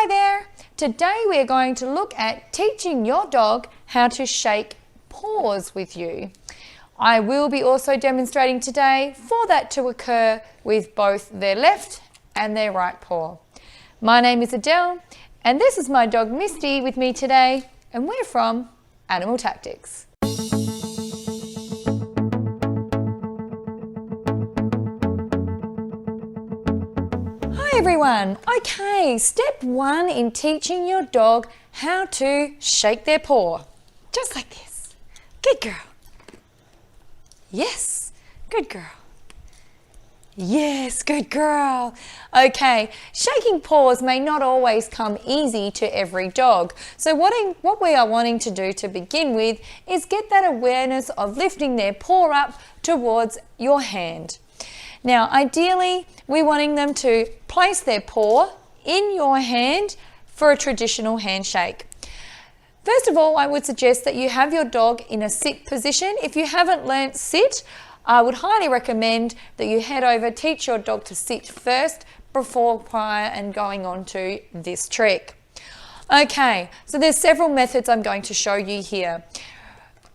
Hi there! Today we are going to look at teaching your dog how to shake paws with you. I will be also demonstrating today for that to occur with both their left and their right paw. My name is Adele and this is my dog Misty with me today, and we're from Animal Tactics. Hi everyone! Okay, step one in teaching your dog how to shake their paw. Just like this. Good girl. Yes, good girl. Yes, good girl. Okay, shaking paws may not always come easy to every dog. So what we are wanting to do to begin with is get that awareness of lifting their paw up towards your hand. Now, ideally, we're wanting them to place their paw in your hand for a traditional handshake. First of all, I would suggest that you have your dog in a sit position. If you haven't learnt sit, I would highly recommend that you head over, teach your dog to sit first before prior and going on to this trick. Okay, so there's several methods I'm going to show you here.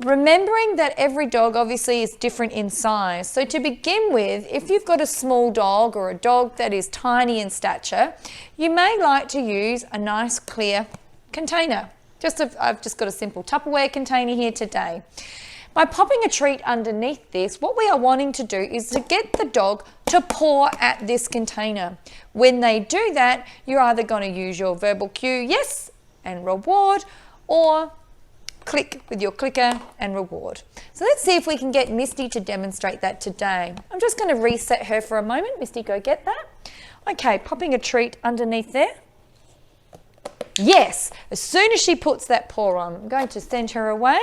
Remembering that every dog obviously is different in size. So to begin with, if you've got a small dog or a dog that is tiny in stature, you may like to use a nice clear container. I've just got a simple Tupperware container here today. By popping a treat underneath this, what we are wanting to do is to get the dog to paw at this container. When they do that, you're either going to use your verbal cue, yes, and reward, or click with your clicker and reward. So let's see if we can get Misty to demonstrate that today. I'm just going to reset her for a moment. Misty, go get that. Okay, popping a treat underneath there. Yes, as soon as she puts that paw on, I'm going to send her away.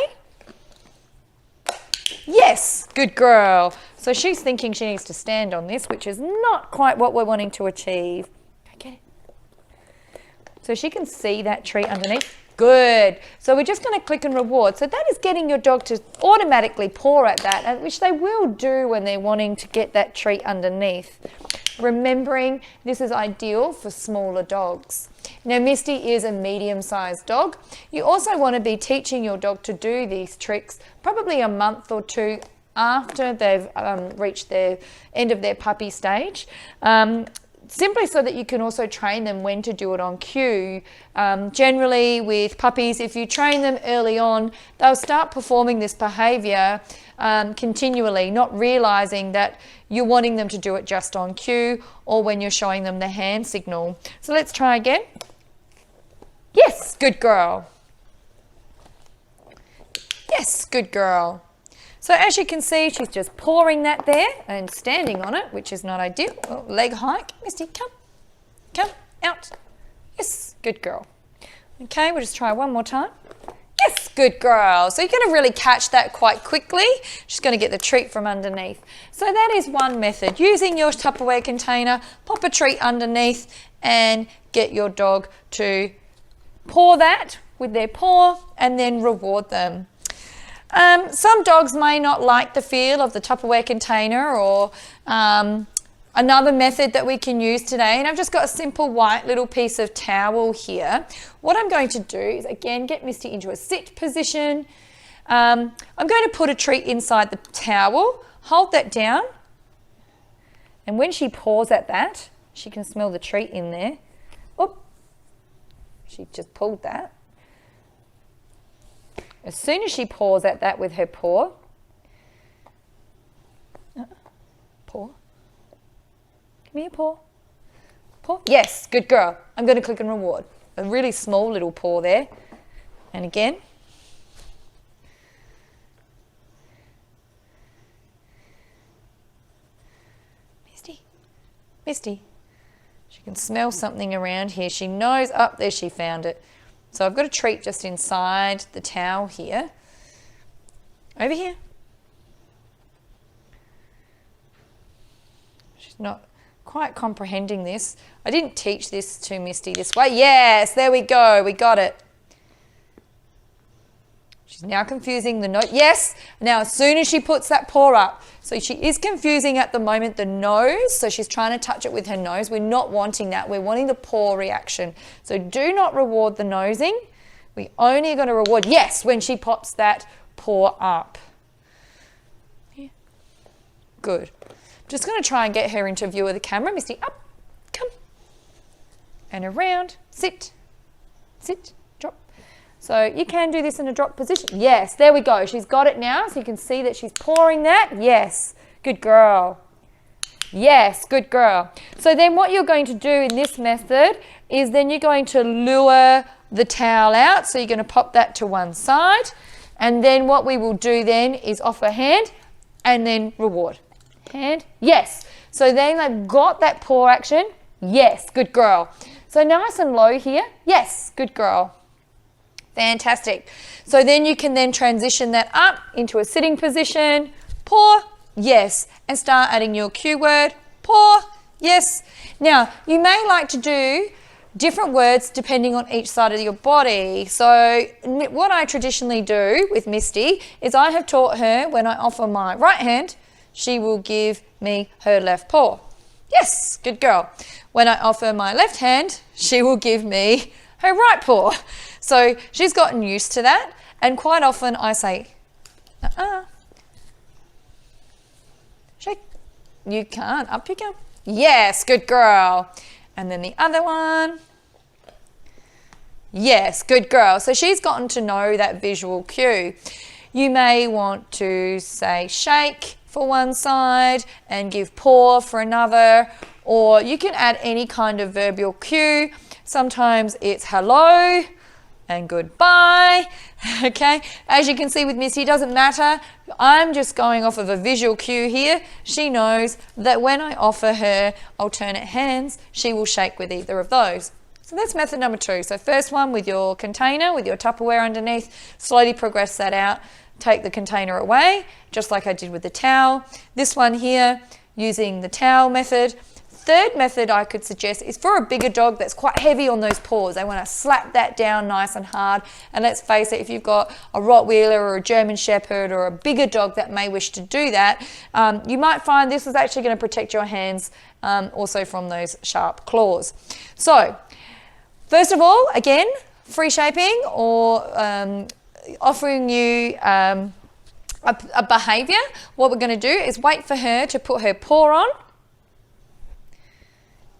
Yes, good girl. So she's thinking she needs to stand on this, which is not quite what we're wanting to achieve. Okay. So she can see that treat underneath. Good. So we're just going to click and reward. So that is getting your dog to automatically paw at that, which they will do when they're wanting to get that treat underneath. Remembering this is ideal for smaller dogs. Now Misty is a medium-sized dog. You also want to be teaching your dog to do these tricks probably a month or two after they've reached the end of their puppy stage. Simply so that you can also train them when to do it on cue. Generally with puppies, if you train them early on, they'll start performing this behaviour continually, not realising that you're wanting them to do it just on cue or when you're showing them the hand signal. So let's try again. Yes, good girl. Yes, good girl. So as you can see, she's just pawing that there and standing on it, which is not ideal. Oh, leg hike. Misty, come, out. Yes, good girl. Okay, we'll just try one more time. Yes, good girl. So you're going to really catch that quite quickly. She's going to get the treat from underneath. So that is one method. Using your Tupperware container, pop a treat underneath and get your dog to paw that with their paw and then reward them. Some dogs may not like the feel of the Tupperware container or another method that we can use today, and I've just got a simple white little piece of towel here. What I'm going to do is again get Misty into a sit position. I'm going to put a treat inside the towel, hold that down, and when she paws at that, she can smell the treat in there. Oop, she just pulled that. As soon as she paws at that with her paw, paw, give me a paw, paw, yes, good girl. I'm going to click and reward. A really small little paw there. And again. Misty, she can smell something around here. She knows, up there she found it. So I've got a treat just inside the towel here. Over here. She's not quite comprehending this. I didn't teach this to Misty this way. Yes, there we go. We got it. She's now confusing the nose. Yes. Now, as soon as she puts that paw up, so she is confusing at the moment the nose. So she's trying to touch it with her nose. We're not wanting that. We're wanting the paw reaction. So do not reward the nosing. We only are going to reward, yes, when she pops that paw up. Yeah. Good. Just going to try and get her into view of the camera. Misty, up, come, and around, sit, drop. So you can do this in a drop position. Yes, there we go. She's got it now, so you can see that she's pawing that. Yes, good girl. Yes, good girl. So then what you're going to do in this method is then you're going to lure the towel out. So you're going to pop that to one side. And then what we will do then is offer hand and then reward. Hand, yes. So then they've got that paw action. Yes, good girl. So nice and low here. Yes, good girl. Fantastic. So then you can then transition that up into a sitting position. Paw, yes. And start adding your cue word. Paw, yes. Now, you may like to do different words depending on each side of your body. So what I traditionally do with Misty is I have taught her when I offer my right hand, she will give me her left paw. Yes, good girl. When I offer my left hand, she will give me her right paw. So she's gotten used to that. And quite often I say, shake. You can't, up you go. Yes, good girl. And then the other one. Yes, good girl. So she's gotten to know that visual cue. You may want to say shake for one side and give paw for another, or you can add any kind of verbal cue. Sometimes it's hello and goodbye. Okay, as you can see with Missy, it doesn't matter. I'm just going off of a visual cue here. She knows that when I offer her alternate hands, she will shake with either of those. So that's method number 2. So first one with your container, with your Tupperware underneath, slowly progress that out. Take the container away, just like I did with the towel. This one here, using the towel method. Third method I could suggest is for a bigger dog that's quite heavy on those paws. They want to slap that down nice and hard. And let's face it, if you've got a Rottweiler or a German Shepherd or a bigger dog that may wish to do that, you might find this is actually going to protect your hands also from those sharp claws. So, first of all, again, free shaping or offering you a behaviour. What we're going to do is wait for her to put her paw on.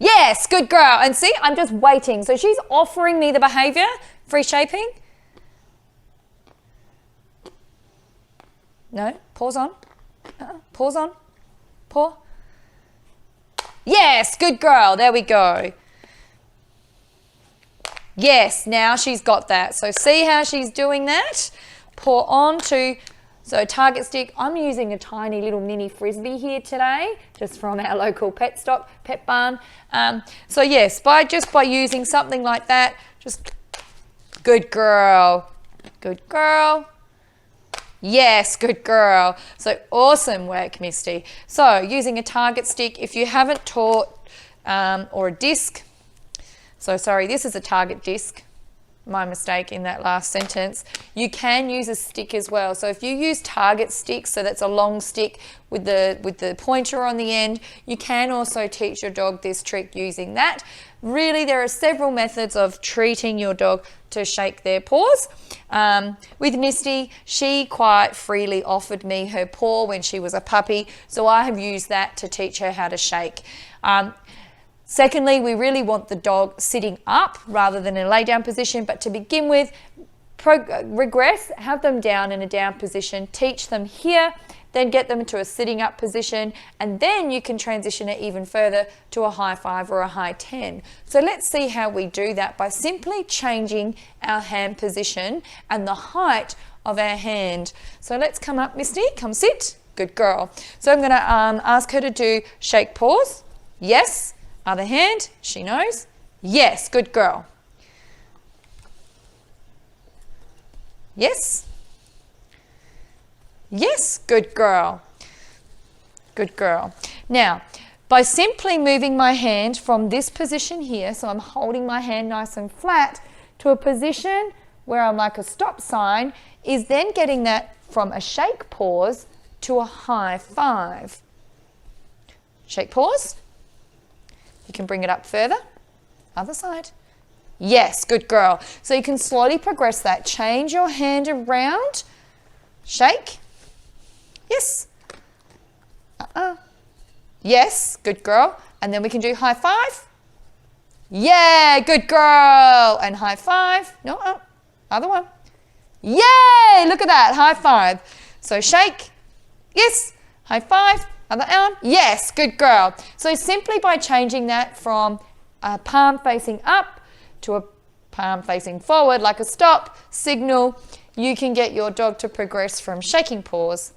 Yes, good girl. And see, I'm just waiting. So she's offering me the behaviour, free shaping. No, pause on. Pause on. Paw. Yes, good girl. There we go. Yes, now she's got that. So see how she's doing that? Paw on to, so target stick. I'm using a tiny little mini frisbee here today, just from our local pet barn. So yes, by using something like that, just good girl, good girl. Yes, good girl. So awesome work, Misty. So using a target stick, if you haven't taught, or a disc, so sorry, this is a target disc. My mistake in that last sentence. You can use a stick as well. So if you use target sticks, so that's a long stick with the pointer on the end, you can also teach your dog this trick using that. Really, there are several methods of treating your dog to shake their paws. With Misty, she quite freely offered me her paw when she was a puppy, so I have used that to teach her how to shake. Secondly, we really want the dog sitting up rather than in a lay down position, but to begin with, regress, have them down in a down position, teach them here, then get them into a sitting up position, and then you can transition it even further to a high 5 or a high 10. So let's see how we do that by simply changing our hand position and the height of our hand. So let's come up, Misty, come sit, good girl. So I'm going to ask her to do shake paws, yes. Other hand, she knows. Yes, good girl. Yes. Yes, good girl. Good girl. Now, by simply moving my hand from this position here, so I'm holding my hand nice and flat, to a position where I'm like a stop sign, is then getting that from a shake pause to a high five. Shake pause. You can bring it up further. Other side. Yes, good girl. So you can slowly progress that. Change your hand around. Shake. Yes. Yes, good girl. And then we can do high five. Yeah, good girl. And high five. No, other one. Yay, look at that, high five. So shake. Yes, high five. Other arm. Yes, good girl. So simply by changing that from a palm facing up to a palm facing forward, like a stop signal, you can get your dog to progress from shaking paws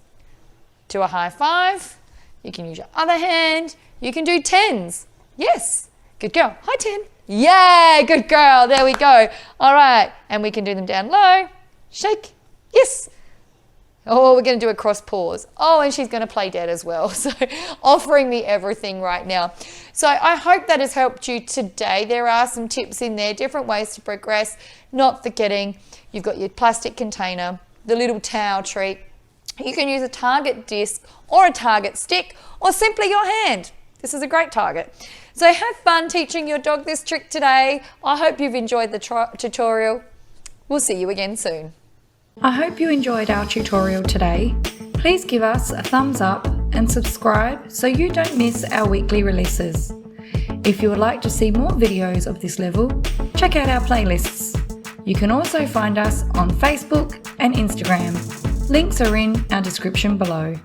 to a high five. You can use your other hand. You can do tens. Yes, good girl. High 10. Yeah, good girl. There we go. All right, and we can do them down low. Shake. Yes. Oh, we're going to do a cross paws. Oh, and she's going to play dead as well. So offering me everything right now. So I hope that has helped you today. There are some tips in there, different ways to progress, not forgetting you've got your plastic container, the little towel treat. You can use a target disc or a target stick or simply your hand. This is a great target. So have fun teaching your dog this trick today. I hope you've enjoyed the tutorial. We'll see you again soon. I hope you enjoyed our tutorial today. Please give us a thumbs up and subscribe so you don't miss our weekly releases. If you would like to see more videos of this level, check out our playlists. You can also find us on Facebook and Instagram. Links are in our description below.